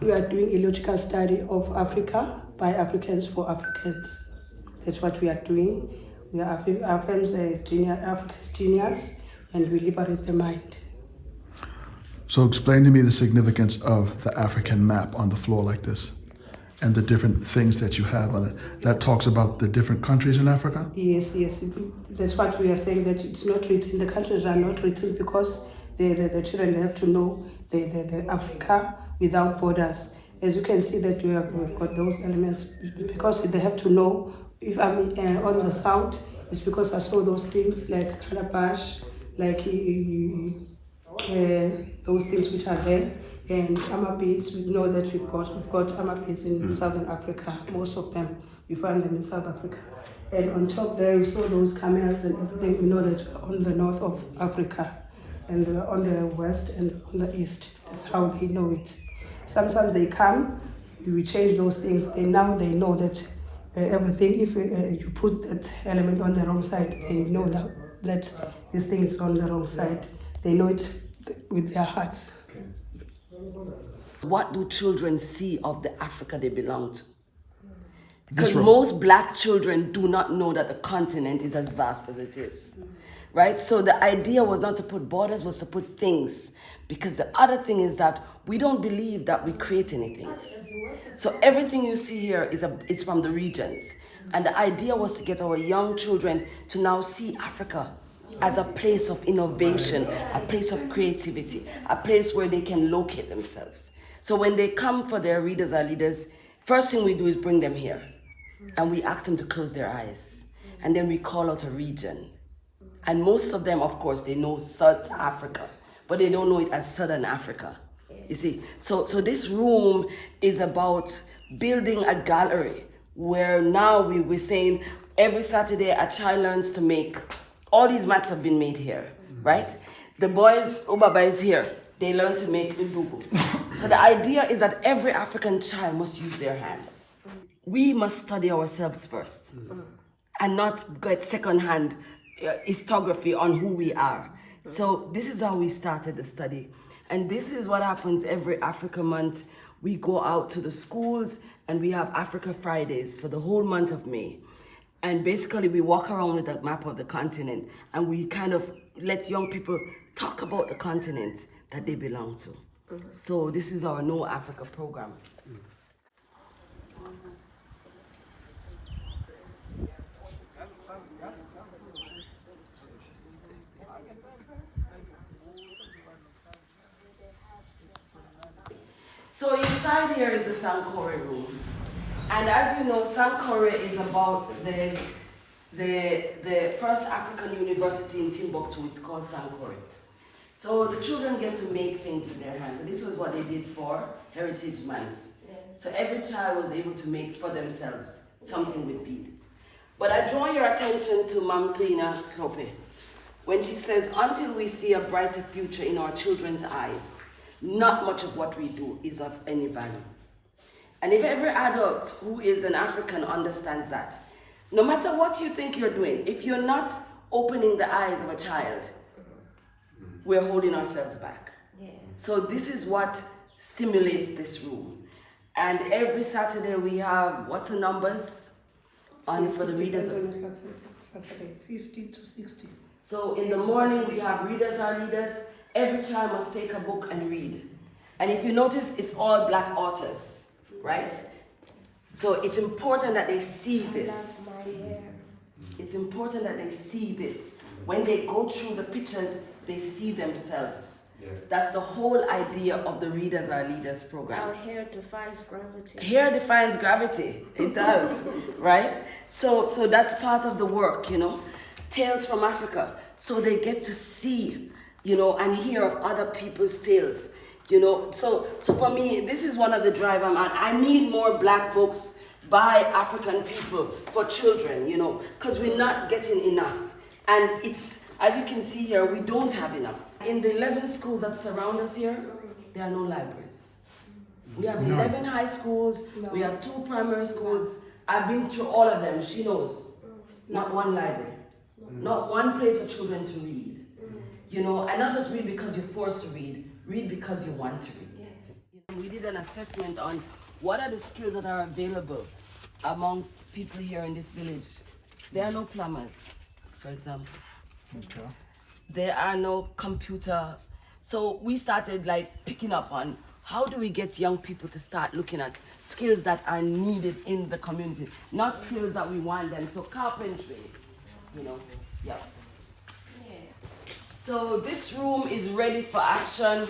We are doing a logical study of Africa by Africans for Africans. That's what we are doing. We are Africans genius, and we liberate the mind. So explain to me the significance of the African map on the floor like this and the different things that you have on it. That talks about the different countries in Africa? Yes. That's what we are saying, that it's not written, the countries are not written because the children have to know the Africa without borders. As you can see that we've got those elements because they have to know. If I'm on the south, it's because I saw those things like calabash, like those things which are there. And amabeads, we know that we've got amabeads in Southern Africa. Most of them, we find them in South Africa. And on top there, we saw those camels and everything. We know that we're on the north of Africa, and on the west and on the east. That's how they know it. Sometimes they come, we change those things, and now they know that everything, if you put that element on the wrong side, they know that this thing is on the wrong side. They know it with their hearts. What do children see of the Africa they belong to? Because most black children do not know that the continent is as vast as it is, right? So the idea was not to put borders, was to put things. Because the other thing is that we don't believe that we create anything. So everything you see here it's from the regions. And the idea was to get our young children to now see Africa as a place of innovation, a place of creativity, a place where they can locate themselves. So when they come for their readers or leaders, first thing we do is bring them here. And we ask them to close their eyes. And then we call out a region. And most of them, of course, they know South Africa, but they don't know it as Southern Africa. You see, so this room is about building a gallery where now we're saying every Saturday a child learns to make. All these mats have been made here, right? The boys, Ubaba is here. They learn to make ndugu. So the idea is that every African child must use their hands. We must study ourselves first and not get second-hand historiography on who we are. So this is how we started the study. And this is what happens every Africa month. We go out to the schools and we have Africa Fridays for the whole month of May. And basically we walk around with a map of the continent and we kind of let young people talk about the continent that they belong to. So this is our Know Africa program. So inside here is the Sankore room. And as you know, Sankore is about the first African university in Timbuktu. It's called Sankore. So the children get to make things with their hands. And this was what they did for Heritage Months. So every child was able to make for themselves something with bead. But I draw your attention to Mam Klina Klope when she says, until we see a brighter future in our children's eyes, not much of what we do is of any value. And if every adult who is an African understands that, no matter what you think you're doing, if you're not opening the eyes of a child, we're holding ourselves back. Yeah. So this is what stimulates this room. And every Saturday we have, what's the numbers on for the readers? Saturday, 50 to 60. So in the morning we have readers are leaders. Every child must take a book and read. And if you notice, it's all black authors, right? So it's important that they see this. It's important that they see this. When they go through the pictures, they see themselves. Yeah. That's the whole idea of the Readers Are Leaders program. Our hair defines gravity. Hair defines gravity. It does, right? So that's part of the work, you know. Tales from Africa. So they get to see, you know, and hear of other people's tales, you know. So for me, this is one of the drive I'm on. I need more black books by African people for children, you know, because we're not getting enough. And it's, as you can see here, we don't have enough. In the 11 schools that surround us here, there are no libraries. We have 11 high schools, we have 2 primary schools. I've been through all of them, she knows. Not one library. Not one place for children to read. You know, and not just read because you're forced to read because you want to read. Yes. We did an assessment on what are the skills that are available amongst people here in this village. There are no plumbers, for example. Okay. There are no computer. So we started like picking up on how do we get young people to start looking at skills that are needed in the community, not skills that we want them. So carpentry, you know, yeah. So this room is ready for action.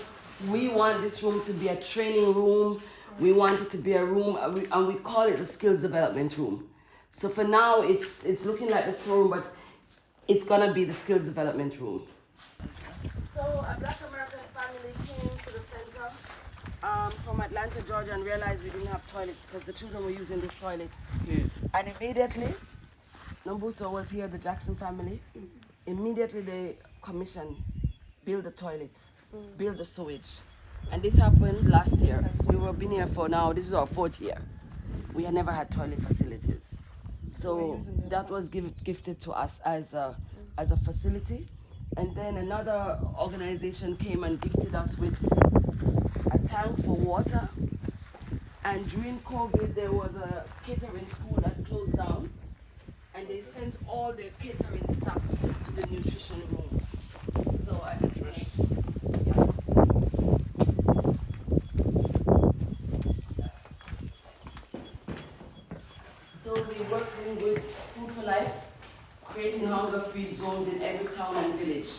We want this room to be a training room. We want it to be a room, and we call it the skills development room. So for now, it's looking like the storeroom, but it's gonna be the skills development room. So a Black American family came to the center from Atlanta, Georgia, and realized we didn't have toilets because the children were using this toilet. Yes. And immediately, Nambuso was here, the Jackson family. Immediately they commissioned, build the toilet, build the sewage. And this happened last year. We were been here for now, this is our 4th year. We had never had toilet facilities. So that was gifted to us as a facility. And then another organization came and gifted us with a tank for water. And during COVID, there was a catering school that closed down. And they sent all their catering stuff to the nutrition room. So I just So we're working with Food for Life, creating hunger-free zones in every town and village.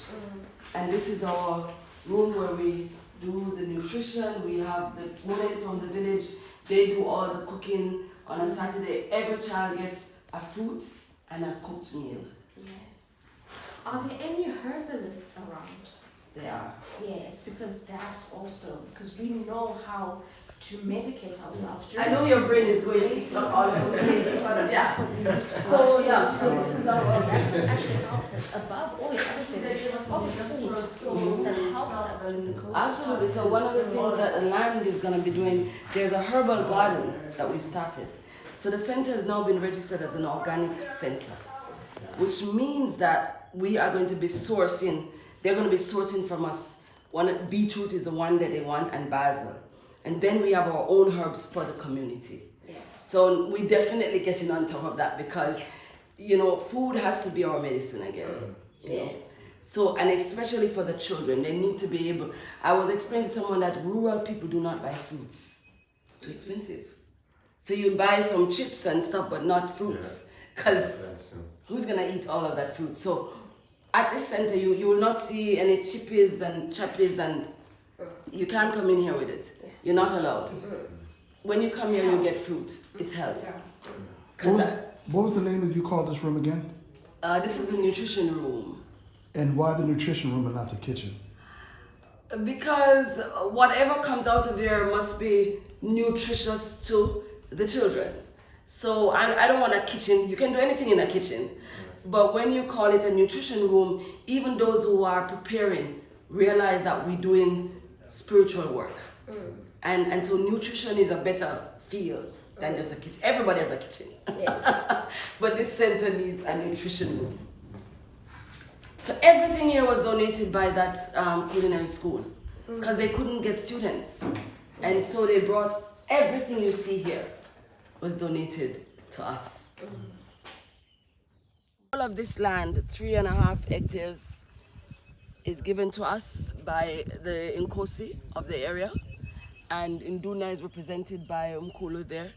And this is our room where we do the nutrition. We have the women from the village, they do all the cooking. On a Saturday, every child gets a fruit and a cooked meal. Yes. Are there any herbalists around? They are. Yes, because that's also, because we know how to medicate ourselves. I know your brain is going to all over the place, but yeah. So yeah, so this is our That's what actually helped us above all the other things. Food that helps us in the COVID. Absolutely. So one of the things that the land is going to be doing, there's a herbal garden that we've started. So the center has now been registered as an organic center, which means that we are going to be sourcing, they're going to be sourcing from us. Beetroot is the one that they want, and basil. And then we have our own herbs for the community. Yes. So we definitely getting on top of that because, you know, food has to be our medicine again. You know? So, and especially for the children, they need to be able, I was explaining to someone that rural people do not buy fruits. It's too expensive. So you buy some chips and stuff, but not fruits. Because who's going to eat all of that fruit? So at this center, you will not see any chippies and chappies, and you can't come in here with it. You're not allowed. When you come here, you get fruit. It's health. What was the name that you called this room again? This is the nutrition room. And why the nutrition room and not the kitchen? Because whatever comes out of here must be nutritious to the children. So I don't want a kitchen. You can do anything in a kitchen. But when you call it a nutrition room, even those who are preparing realize that we're doing spiritual work. And so nutrition is a better feel than just a kitchen. Everybody has a kitchen. But this center needs a nutrition room. So everything here was donated by that culinary school because they couldn't get students. And so they brought everything you see here was donated to us. All of this land, 3.5 hectares, is given to us by the Nkosi of the area. And Nduna is represented by Mkulu there.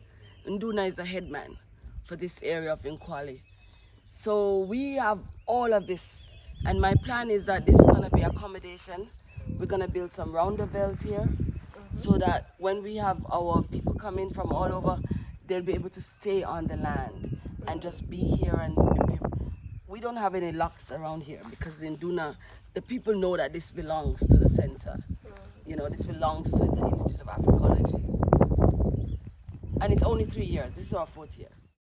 Nduna is the headman for this area of Nkwale. So we have all of this. And my plan is that this is going to be accommodation. We're going to build some roundabouts here so that when we have our people come in from all over, they'll be able to stay on the land and just be here. And we don't have any locks around here because in Nduna, the people know that this belongs to the center. You know, this belongs to the Institute of Afrikology. And it's only 3 years. This is our 4th year.